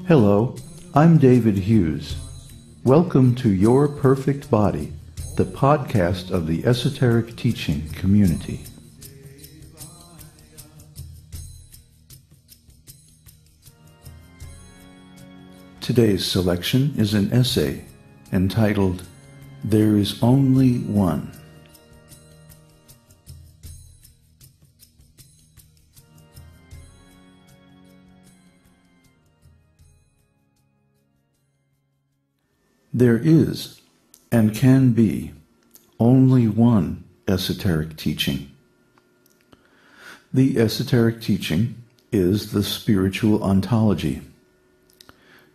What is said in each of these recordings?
Hello, I'm David Hughes. Welcome to Your Perfect Body, the podcast of the Esoteric Teaching community. Today's selection is an essay entitled, "There is Only One." There is, and can be, only one esoteric teaching. The esoteric teaching is the spiritual ontology.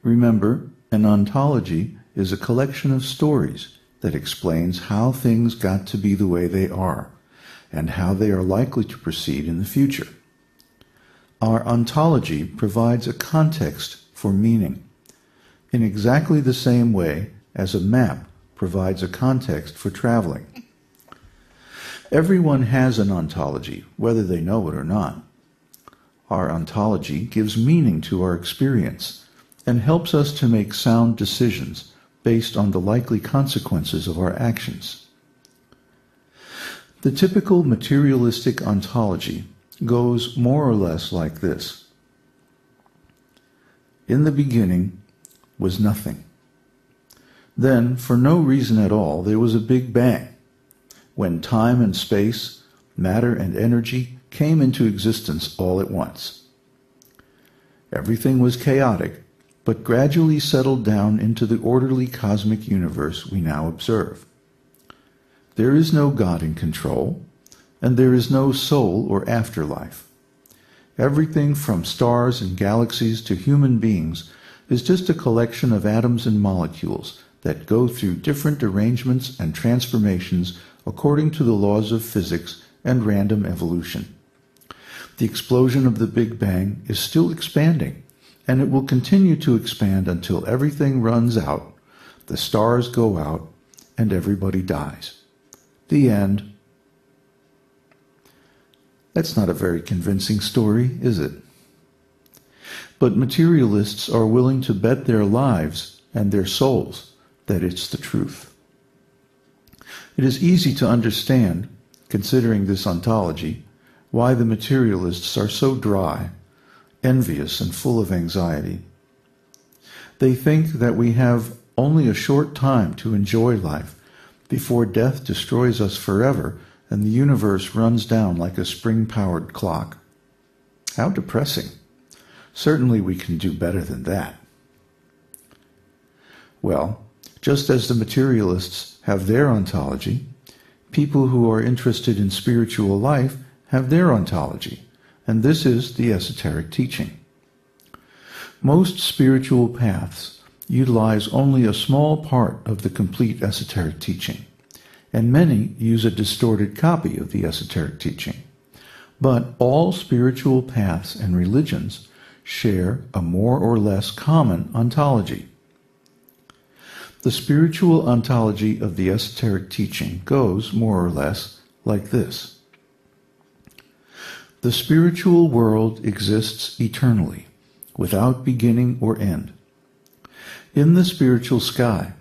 Remember, an ontology is a collection of stories that explains how things got to be the way they are, and how they are likely to proceed in the future. Our ontology provides a context for meaning, in exactly the same way as a map provides a context for traveling. Everyone has an ontology, whether they know it or not. Our ontology gives meaning to our experience and helps us to make sound decisions based on the likely consequences of our actions. The typical materialistic ontology goes more or less like this. In the beginning was nothing. Then, for no reason at all, there was a big bang, when time and space, matter and energy came into existence all at once. Everything was chaotic, but gradually settled down into the orderly cosmic universe we now observe. There is no God in control, and there is no soul or afterlife. Everything from stars and galaxies to human beings is just a collection of atoms and molecules that go through different arrangements and transformations according to the laws of physics and random evolution. The explosion of the Big Bang is still expanding, and it will continue to expand until everything runs out, the stars go out, and everybody dies. The end. That's not a very convincing story, is it? But materialists are willing to bet their lives and their souls that it's the truth. It is easy to understand, considering this ontology, why the materialists are so dry, envious, and full of anxiety. They think that we have only a short time to enjoy life before death destroys us forever and the universe runs down like a spring-powered clock. How depressing. Certainly we can do better than that. Well, just as the materialists have their ontology, people who are interested in spiritual life have their ontology, and this is the esoteric teaching. Most spiritual paths utilize only a small part of the complete esoteric teaching, and many use a distorted copy of the esoteric teaching. But all spiritual paths and religions share a more or less common ontology. The spiritual ontology of the esoteric teaching goes, more or less, like this. The spiritual world exists eternally, without beginning or end. In the spiritual sky,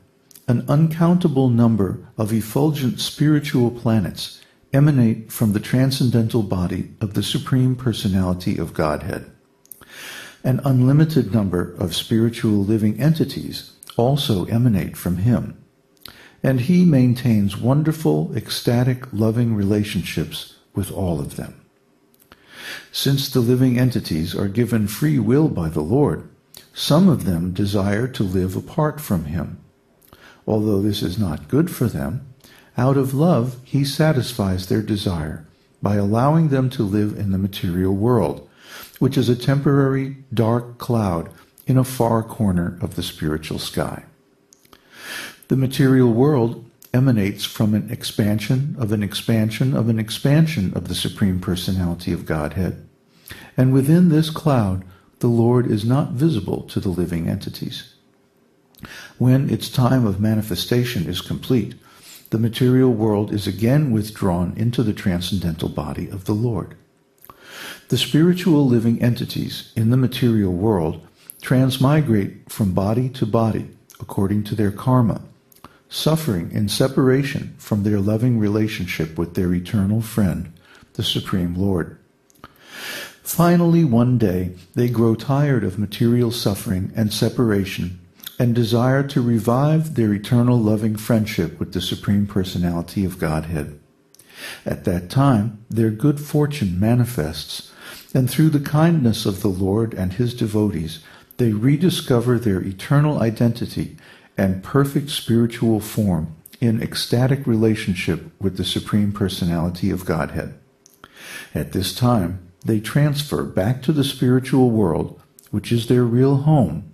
an uncountable number of effulgent spiritual planets emanate from the transcendental body of the Supreme Personality of Godhead. An unlimited number of spiritual living entities also emanate from him, and he maintains wonderful, ecstatic, loving relationships with all of them. Since the living entities are given free will by the Lord, some of them desire to live apart from him. Although this is not good for them, out of love he satisfies their desire by allowing them to live in the material world, which is a temporary dark cloud in a far corner of the spiritual sky. The material world emanates from an expansion of an expansion of an expansion of the Supreme Personality of Godhead, and within this cloud the Lord is not visible to the living entities. When its time of manifestation is complete, the material world is again withdrawn into the transcendental body of the Lord. The spiritual living entities in the material world transmigrate from body to body according to their karma, suffering in separation from their loving relationship with their eternal friend, the Supreme Lord. Finally, one day, they grow tired of material suffering and separation and desire to revive their eternal loving friendship with the Supreme Personality of Godhead. At that time, their good fortune manifests, and through the kindness of the Lord and his devotees, they rediscover their eternal identity and perfect spiritual form in ecstatic relationship with the Supreme Personality of Godhead. At this time, they transfer back to the spiritual world, which is their real home,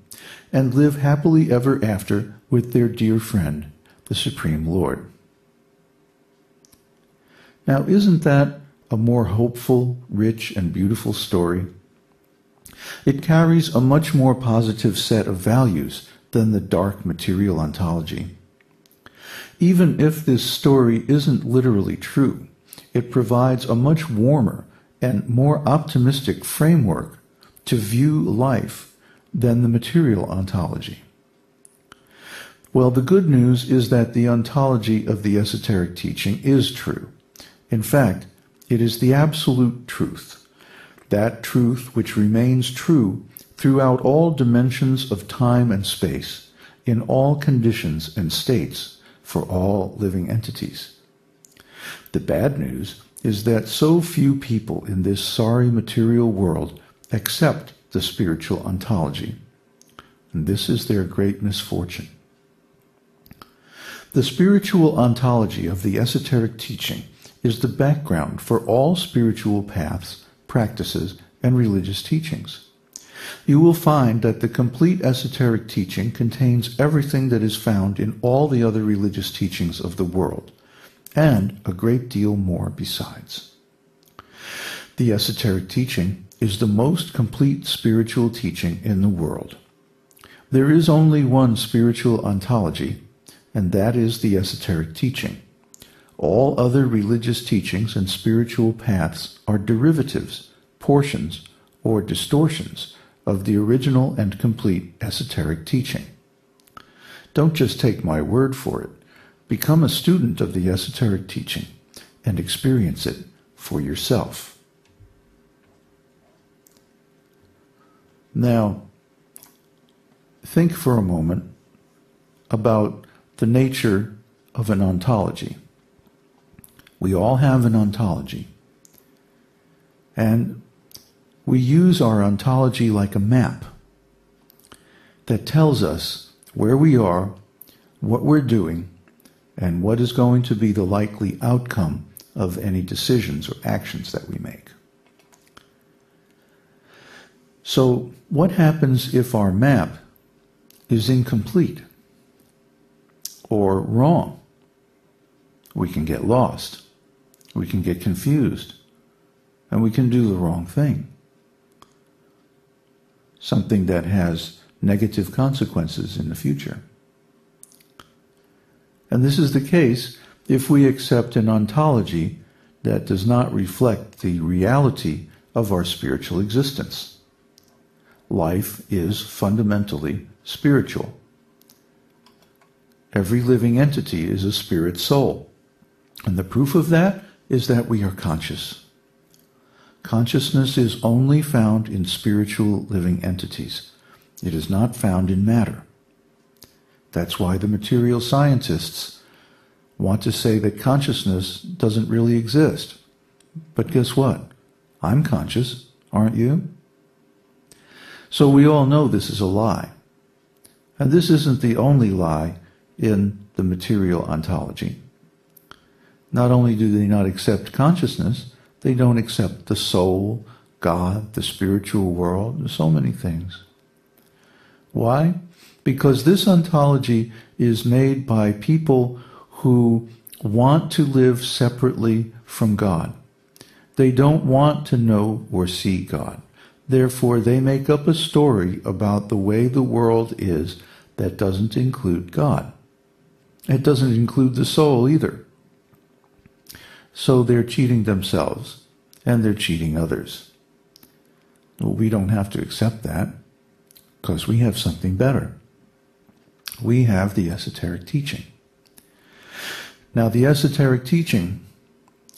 and live happily ever after with their dear friend, the Supreme Lord. Now, isn't that a more hopeful, rich, and beautiful story? It carries a much more positive set of values than the dark material ontology. Even if this story isn't literally true, it provides a much warmer and more optimistic framework to view life than the material ontology. Well, the good news is that the ontology of the esoteric teaching is true. In fact, it is the absolute truth, that truth which remains true throughout all dimensions of time and space, in all conditions and states, for all living entities. The bad news is that so few people in this sorry material world accept the spiritual ontology, and this is their great misfortune. The spiritual ontology of the esoteric teaching is the background for all spiritual paths, practices, and religious teachings. You will find that the complete esoteric teaching contains everything that is found in all the other religious teachings of the world, and a great deal more besides. The esoteric teaching is the most complete spiritual teaching in the world. There is only one spiritual ontology, and that is the esoteric teaching. All other religious teachings and spiritual paths are derivatives, portions, or distortions of the original and complete esoteric teaching. Don't just take my word for it. Become a student of the esoteric teaching and experience it for yourself. Now, think for a moment about the nature of an ontology. We all have an ontology, and we use our ontology like a map that tells us where we are, what we're doing, and what is going to be the likely outcome of any decisions or actions that we make. So, what happens if our map is incomplete or wrong? We can get lost. We can get confused, and we can do the wrong thing. Something that has negative consequences in the future. And this is the case if we accept an ontology that does not reflect the reality of our spiritual existence. Life is fundamentally spiritual. Every living entity is a spirit soul. And the proof of that is that we are conscious. Consciousness is only found in spiritual living entities. It is not found in matter. That's why the material scientists want to say that consciousness doesn't really exist. But guess what? I'm conscious, aren't you? So we all know this is a lie. And this isn't the only lie in the material ontology. Not only do they not accept consciousness, they don't accept the soul, God, the spiritual world, so many things. Why? Because this ontology is made by people who want to live separately from God. They don't want to know or see God. Therefore, they make up a story about the way the world is that doesn't include God. It doesn't include the soul either. So they're cheating themselves, and they're cheating others. Well, we don't have to accept that. because we have something better. We have the Esoteric Teaching. Now, the Esoteric Teaching,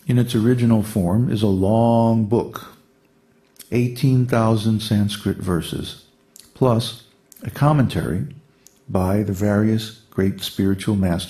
in its original form, is a long book, 18,000 Sanskrit verses, plus a commentary by the various great spiritual masters